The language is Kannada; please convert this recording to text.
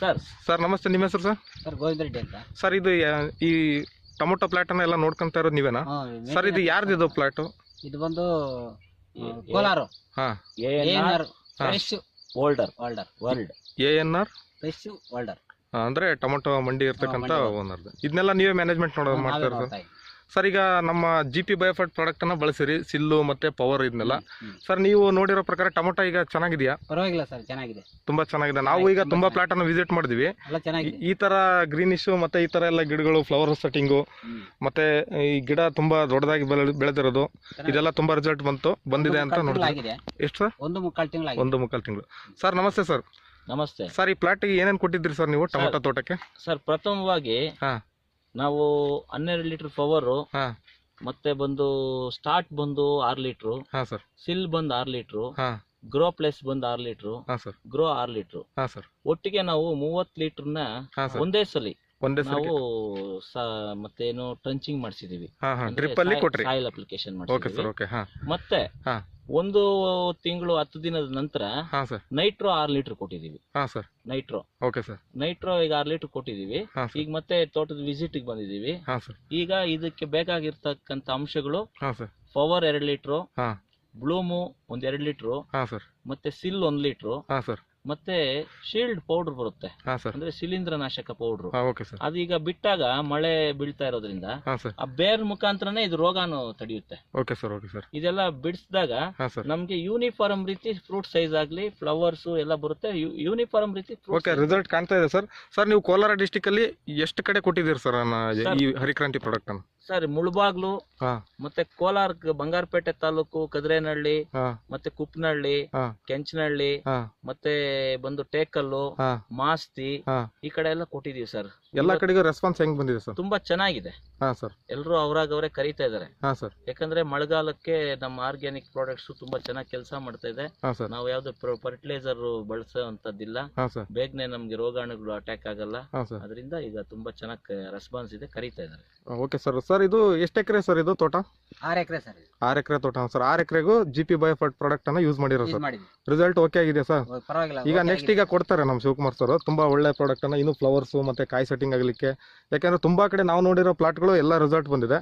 ಸರ್ ಸರ್ ನಮಸ್ತೆ, ನಿಮ್ಮ ಹೆಸರು ಸರ್? ಸರ್ ಗೋವಿಂದ ರೆಡ್ಡಿ ಅಂತ. ಸರ್ ಇದು ಈ ಟೊಮೊಟೊ ಪ್ಲಾಟನ್ನ ಎಲ್ಲ ನೋಡ್ಕೊಂತ ಇರೋದು ನೀವೇನಾ ಸರ್? ಇದು ಯಾರ್ದು ಇದು ಪ್ಲಾಟು? ಇದು ಬಂದು ಕೋಲಾರ ಹಾಂ, fresh holder world ANR fresh holder ಅಂದರೆ ಟೊಮೊಟೊ ಮಂಡಿ ಇರ್ತಕ್ಕಂಥ ಓನರ್ದು. ಇದನ್ನೆಲ್ಲ ನೀವೇ ಮ್ಯಾನೇಜ್ಮೆಂಟ್ ಮಾಡ್ತಾರೆ ಸರ್? ಸರ್ ಈಗ ನಮ್ಮ GP ಬಯೋಫರ್ಟ್ ಪ್ರಾಡಕ್ಟನ್ನು ಬಳಸಿರಿ, ಸಿಲ್ಲು ಮತ್ತು ಪವರ್ ಇದನ್ನೆಲ್ಲ. ಸರ್ ನೀವು ನೋಡಿರೋ ಪ್ರಕಾರ ಟೊಮೊಟೊ ಈಗ ಚೆನ್ನಾಗಿದೆಯಾ? ಪರವಾಗಿಲ್ಲ ಸರ್, ಚೆನ್ನಾಗಿದೆ, ತುಂಬ ಚೆನ್ನಾಗಿದೆ. ನಾವು ಈಗ ತುಂಬ ಪ್ಲಾಟನ್ನು ವಿಸಿಟ್ ಮಾಡಿದ್ವಿ. ಈ ಥರ ಗ್ರೀನಿಶು ಮತ್ತು ಈ ಥರ ಎಲ್ಲ ಗಿಡಗಳು, ಫ್ಲವರ್ ಸೆಟ್ಟಿಂಗು ಮತ್ತು ಈ ಗಿಡ ತುಂಬ ದೊಡ್ಡದಾಗಿ ಬೆಳೆದಿರೋದು, ಇದೆಲ್ಲ ತುಂಬ ರಿಸಲ್ಟ್ ಬಂದಿದೆ ಅಂತ ನೋಡಿದ್ವಿ. ಎಷ್ಟು ಸರ್? 1.25 ತಿಂಗಳು. ಸರ್ ನಮಸ್ತೆ ಸರ್. ನಮಸ್ತೆ ಸರ್. ಈ ಪ್ಲಾಟಿಗೆ ಏನೇನು ಕೊಟ್ಟಿದ್ರಿ ಸರ್ ನೀವು ಟೊಮೊಟೊ ತೋಟಕ್ಕೆ? ಸರ್, ಪ್ರಥಮವಾಗಿ ನಾವು 12 ಲೀಟರ್ ಪವರು, ಮತ್ತೆ ಬಂದು ಸ್ಟಾರ್ಟ್ ಬಂದು 6 ಲೀಟ್ರು, ಸಿಲ್ ಬಂದು 6 ಲೀಟ್ರು, ಗ್ರೋ ಪ್ಲಸ್ ಬಂದು 6 ಲೀಟ್ರು, ಗ್ರೋ 6 ಲೀಟ್ರು, ಒಟ್ಟಿಗೆ ನಾವು 30 ಲೀಟರ್ನ ಒಂದೇ ಸಲಿ ನಾವು ಮತ್ತೇನು ಟ್ರಂಚಿಂಗ್ ಮಾಡಿಸಿದೀವಿ, ಸಾಯಿಲ್ ಅಪ್ಲಿಕೇಶನ್ ಮಾಡಿಸಿದೀವಿ. ಮತ್ತೆ 1 ತಿಂಗಳು 10 ದಿನದ ನಂತರ ನೈಟ್ರೋ 6 ಲೀಟರ್ ಕೊಟ್ಟಿದೀವಿ. ನೈಟ್ರೋ ಈಗ 6 ಲೀಟರ್ ಕೊಟ್ಟಿದೀವಿ. ಈಗ ಮತ್ತೆ ತೋಟದ ವಿಸಿಟ್ ಬಂದಿದೀವಿ. ಈಗ ಇದಕ್ಕೆ ಬೇಕಾಗಿರ್ತಕ್ಕಂಥ ಅಂಶಗಳು ಪವರ್ 2 ಲೀಟ್ರು, ಬ್ಲೂಮು 1-2 ಲೀಟ್ರು, ಮತ್ತೆ ಸಿಲ್ 1 ಲೀಟ್ರು, ಮತ್ತೆ ಶೀಲ್ಡ್ ಪೌಡರ್ ಬರುತ್ತೆ, ಅಂದ್ರೆ ಶಿಲೀಂಧ್ರ ನಾಶಕ ಪೌಡರ್. ಅದೀಗ ಬಿಟ್ಟಾಗ ಮಳೆ ಬೀಳ್ತಾ ಇರೋದ್ರಿಂದ ಆ ಬೇರ್ ಮುಖಾಂತರನೇ ಇದು ರೋಗಾನು ತಡೆಯುತ್ತೆ. ಇದೆಲ್ಲ ಬಿಡಿಸಿದಾಗ ನಮ್ಗೆ ಯೂನಿಫಾರ್ಮ್ ರೀತಿ ಫ್ರೂಟ್ ಸೈಜ್ ಆಗ್ಲಿ, ಫ್ಲವರ್ಸ್ ಎಲ್ಲ ಬರುತ್ತೆ, ಯೂನಿಫಾರ್ಮ್ ರೀತಿ ರಿಸಲ್ಟ್ ಕಾಣ್ತಾ ಇದೆ ಸರ್. ಸರ್ ನೀವು ಕೋಲಾರ ಡಿಸ್ಟಿಕ್ ಅಲ್ಲಿ ಎಷ್ಟು ಕಡೆ ಕೊಟ್ಟಿದ್ದೀರಿ ಸರ್ ಈ ಹರಿಕ್ರಾಂತಿ ಪ್ರಾಡಕ್ಟ್ ಅನ್ನು? ಸರ್, ಮುಳಬಾಗ್ಲು, ಮತ್ತೆ ಕೋಲಾರ ಬಂಗಾರಪೇಟೆ ತಾಲೂಕು ಕದ್ರೇನಹಳ್ಳಿ, ಮತ್ತೆ ಕುಪ್ಪನಹಳ್ಳಿ, ಕೆಂಚನಹಳ್ಳಿ, ಮತ್ತೆ ಬಂದು ಟೇಕಲ್ಲು, ಮಾಸ್ತಿ, ಈ ಕಡೆ ಎಲ್ಲ ಕೊಟ್ಟಿದೀವಿ ಸರ್. ಎಲ್ಲಾ ಕಡೆಗೂ ರೆಸ್ಪಾನ್ಸ್ ಹೆಂಗ್ ಬಂದಿದೆ ಸರ್? ತುಂಬಾ ಚೆನ್ನಾಗಿದೆ ಸರ್. ಎಲ್ಲರೂ ಅವರೇ ಕರೀತಾ ಇದಾರೆ. ಯಾಕಂದ್ರೆ ಮಳೆಗಾಲಕ್ಕೆ ನಮ್ಮ ಆರ್ಗ್ಯಾನಿಕ್ ಪ್ರಾಡಕ್ಟ್ಸ್ ತುಂಬಾ ಚೆನ್ನಾಗಿ ಕೆಲಸ ಮಾಡ್ತಾ ಇದೆ. ನಾವು ಯಾವ್ದು ಫರ್ಟಿಲೈಸರ್ ಬಳಸುವಂತದ್ದಿಲ್ಲ, ಬೇಗನೆ ನಮ್ಗೆ ರೋಗಾಣುಗಳು ಅಟ್ಯಾಕ್ ಆಗಲ್ಲ. ಅದರಿಂದ ಈಗ ತುಂಬಾ ಚೆನ್ನಾಗಿ ರೆಸ್ಪಾನ್ಸ್ ಇದೆ, ಕರೀತಾ ಇದಾರೆ. Okay sir. ಸರ್ ಇದು ಎಷ್ಟು ಎಕರೆ ಸರ್ ಇದು ತೋಟ? 6 ಎಕರೆ ಸರ್. 6 ಎಕರೆ ತೋಟ ಸರ್. 6 ಎಕರೆಗೂ GP ಬಯೋಫರ್ಟ್ ಪ್ರಾಡಕ್ಟ್ ಅನ್ನ ಯೂಸ್ ಮಾಡಿರೋ ಸರ್. ರಿಸಲ್ಟ್ ಓಕೆ ಆಗಿದೆ ಸರ್? ಈಗ ನೆಕ್ಸ್ಟ್ ಈಗ ಕೊಡ್ತಾರೆ ನಮ್ಮ ಶಿವಕುಮಾರ್ ಸರ್ ತುಂಬಾ ಒಳ್ಳೆ ಪ್ರಾಡಕ್ಟ್ ಅನ್ನ, ಇನ್ನು ಫ್ಲವರ್ಸ್ ಮತ್ತೆ ಕಾಯಿ ಸೆಟ್ಟಿಂಗ್ ಆಗ್ಲಿಕ್ಕೆ. ಯಾಕಂದ್ರೆ ತುಂಬಾ ಕಡೆ ನಾವು ನೋಡಿರೋ ಪ್ಲಾಟ್ಗಳು ಎಲ್ಲ ರಿಸಲ್ಟ್ ಬಂದಿದೆ.